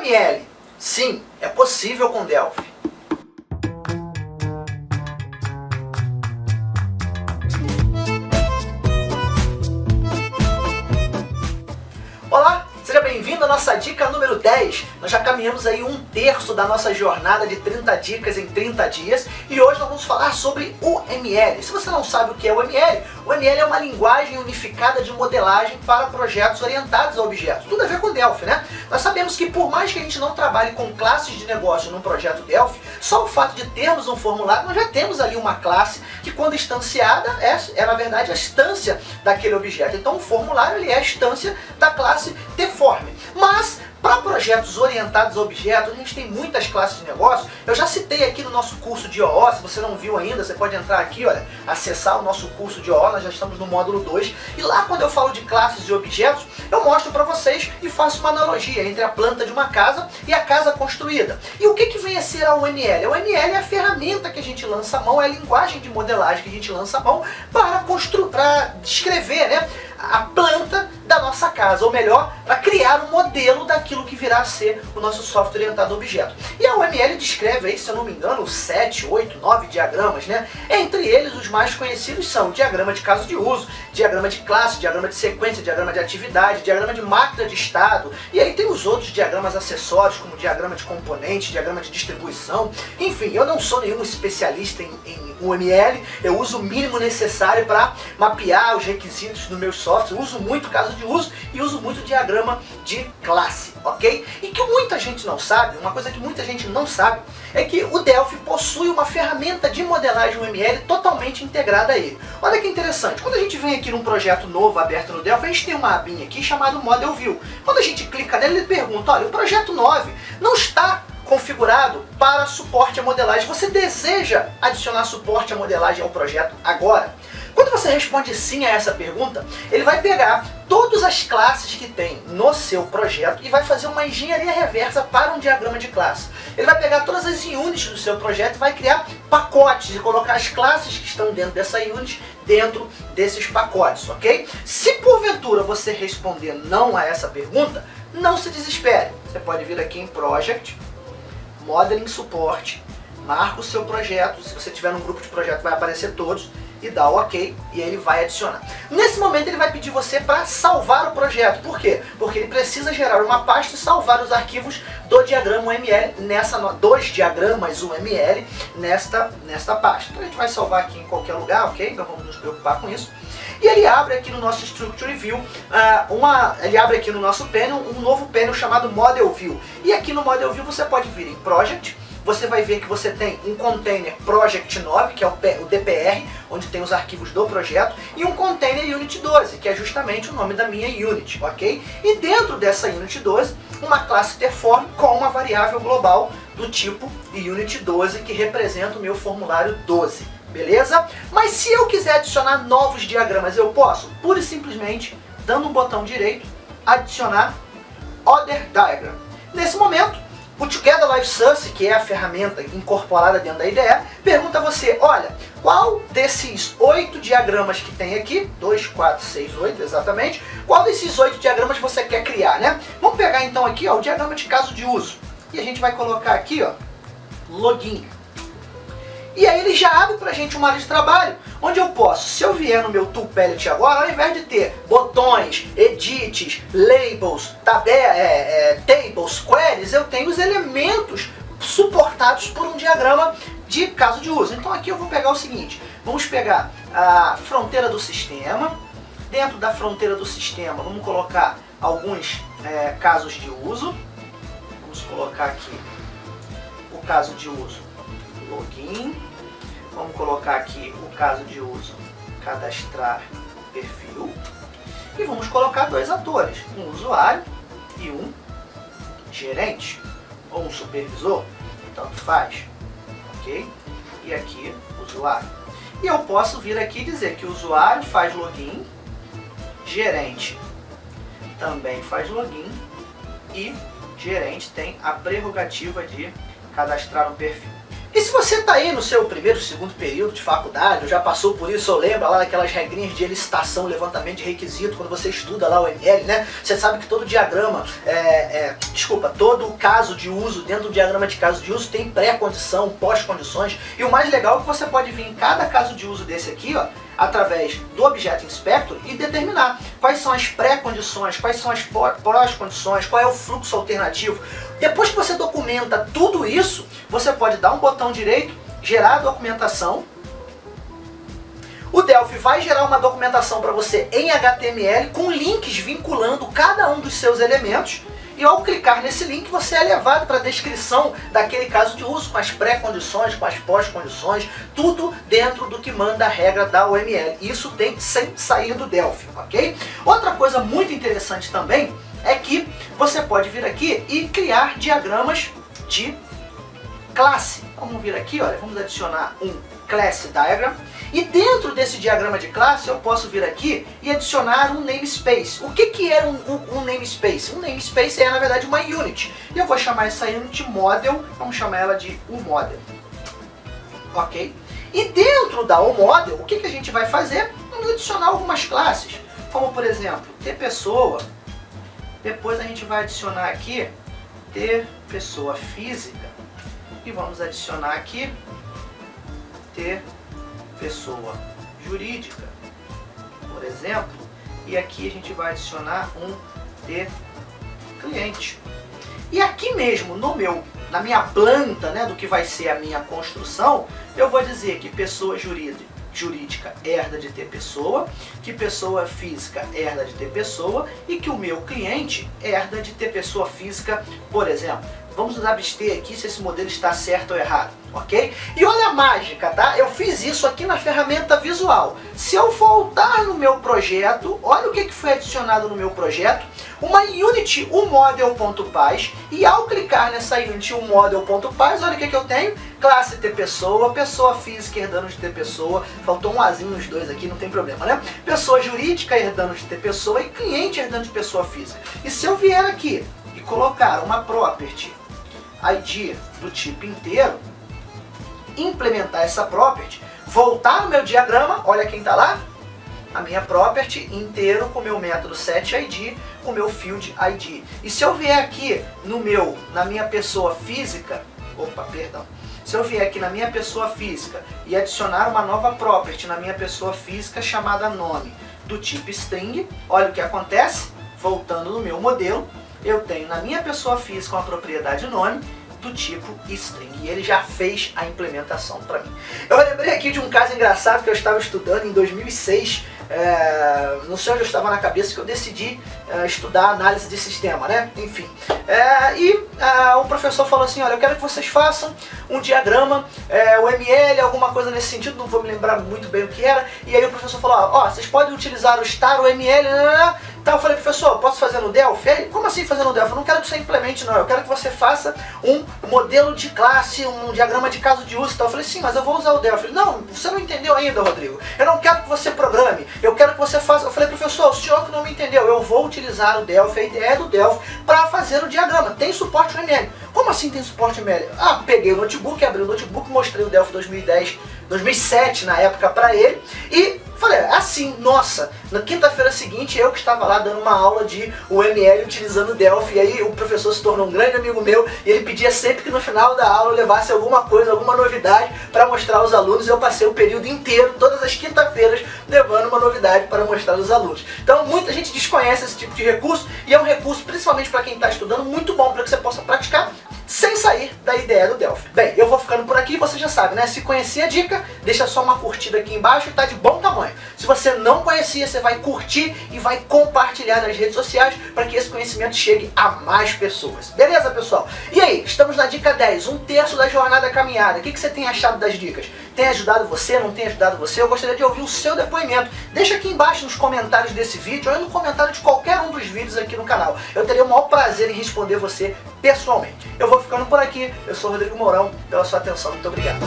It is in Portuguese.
ML? Sim, é possível com Delphi. Olá, seja bem-vindo à nossa dica número 10. Nós já caminhamos aí um terço da nossa jornada de 30 dicas em 30 dias e hoje nós vamos falar sobre o ML. Se você não sabe o que é o ML é uma linguagem unificada de modelagem para projetos orientados a objetos. Tudo a ver com Delphi, né? Nós sabemos que por mais que a gente não trabalhe com classes de negócio num projeto Delphi, só o fato de termos um formulário, nós já temos ali uma classe que quando instanciada é na verdade a instância daquele objeto. Então o formulário ele é a instância da classe deforme. Mas para projetos orientados a objetos, a gente tem muitas classes de negócio. Eu já citei aqui no nosso curso de OO, se você não viu ainda, você pode entrar aqui, olha, acessar o nosso curso de OO, nós já estamos no módulo 2. E lá quando eu falo de classes e objetos, eu mostro para vocês e faço uma analogia entre a planta de uma casa e a casa construída. E o que vem a ser a UML? A UML é a ferramenta que a gente lança a mão, é a linguagem de modelagem que a gente lança a mão para descrever, né, a planta da nossa casa, ou melhor, para criar um modelo daquilo que virá a ser o nosso software orientado a objeto. E a UML descreve aí, se eu não me engano, 7, 8, 9 diagramas, né? Entre eles, os mais conhecidos são diagrama de caso de uso, diagrama de classe, diagrama de sequência, diagrama de atividade, diagrama de máquina de estado, e aí tem os outros diagramas acessórios, como diagrama de componente, diagrama de distribuição. Enfim, eu não sou nenhum especialista em UML, eu uso o mínimo necessário para mapear os requisitos do meu software, uso muito caso de uso e uso muito diagrama de classe, ok? E que muita gente não sabe, uma coisa que muita gente não sabe, é que o Delphi possui uma ferramenta de modelagem UML totalmente integrada a ele. Olha que interessante, quando a gente vem aqui num projeto novo aberto no Delphi, a gente tem uma abinha aqui chamada Model View. Quando a gente clica nele, ele pergunta, olha, o projeto 9 não está configurado para suporte à modelagem. Você deseja adicionar suporte à modelagem ao projeto agora? Quando você responde sim a essa pergunta, ele vai pegar todas as classes que tem no seu projeto e vai fazer uma engenharia reversa para um diagrama de classe. Ele vai pegar todas as units do seu projeto e vai criar pacotes e colocar as classes que estão dentro dessa unit dentro desses pacotes, ok? Se porventura você responder não a essa pergunta, não se desespere. Você pode vir aqui em Project, Modeling Support, marca o seu projeto, se você tiver num grupo de projeto vai aparecer todos, e dá o ok, e ele vai adicionar. Nesse momento ele vai pedir você para salvar o projeto. Por quê? Porque ele precisa gerar uma pasta e salvar os arquivos do diagrama UML, dos diagramas UML nesta pasta. Então a gente vai salvar aqui em qualquer lugar, ok? Então vamos nos preocupar com isso. E ele abre aqui no nosso Structure View, ele abre aqui no nosso panel um novo panel chamado Model View. E aqui no Model View você pode vir em Project, você vai ver que você tem um container Project 9, que é o DPR, onde tem os arquivos do projeto, e um container Unit 12, que é justamente o nome da minha Unit, ok? E dentro dessa Unit 12, uma classe Deform com uma variável global do tipo Unit 12, que representa o meu formulário 12, beleza? Mas se eu quiser adicionar novos diagramas, eu posso, pura e simplesmente, dando um botão direito, adicionar Other Diagram. Nesse momento, o Together Live Source, que é a ferramenta incorporada dentro da IDE, pergunta a você, olha, qual desses 8 diagramas que tem aqui, 2, 4, 6, 8 exatamente, qual desses 8 diagramas você quer criar, né? Vamos pegar então aqui, ó, o diagrama de caso de uso, e a gente vai colocar aqui, ó, login. E aí ele já abre pra gente uma área de trabalho, onde eu posso, se eu vier no meu Tool Palette agora, ao invés de ter botões, edits, labels, tables, queries, eu tenho os elementos suportados por um diagrama de caso de uso. Então aqui eu vou pegar o seguinte, vamos pegar a fronteira do sistema, dentro da fronteira do sistema vamos colocar alguns casos de uso, vamos colocar aqui o caso de uso login, vamos colocar aqui o caso de uso cadastrar perfil e vamos colocar dois atores, um usuário e um gerente ou um supervisor, tanto faz, ok? E aqui usuário. E eu posso vir aqui e dizer que o usuário faz login, gerente também faz login e gerente tem a prerrogativa de cadastrar um perfil. E se você está aí no seu primeiro, segundo período de faculdade, ou já passou por isso, ou lembra lá daquelas regrinhas de elicitação, levantamento de requisito, quando você estuda lá o ML, né? Você sabe que todo diagrama, todo caso de uso, dentro do diagrama de caso de uso, tem pré-condição, pós-condições, e o mais legal é que você pode vir em cada caso de uso desse aqui, ó, através do Object Inspector e determinar quais são as pré-condições, quais são as pós-condições, qual é o fluxo alternativo. Depois que você documenta tudo isso, você pode dar um botão direito, gerar documentação. O Delphi vai gerar uma documentação para você em HTML com links vinculando cada um dos seus elementos. E ao clicar nesse link, você é levado para a descrição daquele caso de uso, com as pré-condições, com as pós-condições, tudo dentro do que manda a regra da UML. Isso tem sem sair do Delphi, ok? Outra coisa muito interessante também é que você pode vir aqui e criar diagramas de classe. Vamos vir aqui, olha, vamos adicionar um Class Diagram. E dentro desse diagrama de classe eu posso vir aqui e adicionar um namespace. O que é um namespace? Um namespace é na verdade uma unit. E eu vou chamar essa unit model, vamos chamar ela de uModel. Ok? E dentro da uModel, o que a gente vai fazer? Vamos adicionar algumas classes, como por exemplo, tPessoa. Depois a gente vai adicionar aqui tPessoa física. E vamos adicionar aqui tPessoa jurídica, por exemplo, e aqui a gente vai adicionar um tCliente. E aqui mesmo na minha planta, né, do que vai ser a minha construção, eu vou dizer que pessoa jurídica herda de tPessoa, que pessoa física herda de tPessoa e que o meu cliente herda de tPessoa física, por exemplo. Vamos nos abster aqui se esse modelo está certo ou errado, ok? E olha a mágica, tá? Eu fiz isso aqui na ferramenta visual. Se eu voltar no meu projeto, olha o que foi adicionado no meu projeto, uma unit uModel.paz, e ao clicar nessa unit uModel.paz, olha o que eu tenho, classe tPessoa, pessoa física herdando de tPessoa, faltou um azinho nos dois aqui, não tem problema, né? Pessoa jurídica herdando de tPessoa e cliente herdando de pessoa física. E se eu vier aqui e colocar uma property ID do tipo inteiro, implementar essa property, voltar no meu diagrama, olha quem está lá, a minha property inteiro com o meu método setID, com o meu field ID. E se eu vier aqui na minha pessoa física, se eu vier aqui na minha pessoa física e adicionar uma nova property na minha pessoa física chamada nome do tipo string, olha o que acontece, voltando no meu modelo, eu tenho na minha pessoa física uma propriedade nome do tipo string, e ele já fez a implementação para mim. Eu lembrei aqui de um caso engraçado que eu estava estudando em 2006, não sei onde eu estava na cabeça que eu decidi estudar análise de sistema, né? Enfim. O professor falou assim, olha, eu quero que vocês façam um diagrama, o ML, alguma coisa nesse sentido, não vou me lembrar muito bem o que era, e aí o professor falou, ó, vocês podem utilizar o star, o ML, então eu falei, professor, posso fazer no Delphi? Ele, como assim fazer no Delphi? Eu não quero que você implemente, não, eu quero que você faça um modelo de classe, um diagrama de caso de uso. Então eu falei, sim, mas eu vou usar o Delphi. Ele, não, você não entendeu ainda, Rodrigo. Eu não quero que você programe, eu quero que você faça. Eu falei, professor, o senhor que não me entendeu, eu vou utilizar o Delphi, a ideia do Delphi, para fazer o diagrama. Tem suporte no ML. Como assim tem suporte no ML? Ah, peguei o notebook, abri o notebook, mostrei o Delphi 2007 na época para ele e falei, assim, nossa, na quinta-feira seguinte eu que estava lá dando uma aula de UML utilizando o Delphi, e aí o professor se tornou um grande amigo meu e ele pedia sempre que no final da aula eu levasse alguma coisa, alguma novidade para mostrar aos alunos. Eu passei o período inteiro, todas as quinta-feiras, levando uma novidade para mostrar aos alunos. Então muita gente desconhece esse tipo de recurso e é um recurso, principalmente para quem está estudando, muito bom para que você possa praticar sem sair da ideia do Delphi. Bem, eu vou ficando por aqui, você já sabe, né? Se conhecia a dica, deixa só uma curtida aqui embaixo e tá de bom tamanho. Se você não conhecia, você vai curtir e vai compartilhar nas redes sociais para que esse conhecimento chegue a mais pessoas. Beleza, pessoal? E aí, estamos na dica 10, um terço da jornada caminhada. O que você tem achado das dicas? Tem ajudado você? Não tem ajudado você? Eu gostaria de ouvir o seu depoimento. Deixa aqui embaixo nos comentários desse vídeo ou no comentário de qualquer um dos vídeos aqui no canal. Eu teria o maior prazer em responder você pessoalmente. Eu vou ficando por aqui. Eu sou o Rodrigo Mourão. Pela sua atenção, muito obrigado.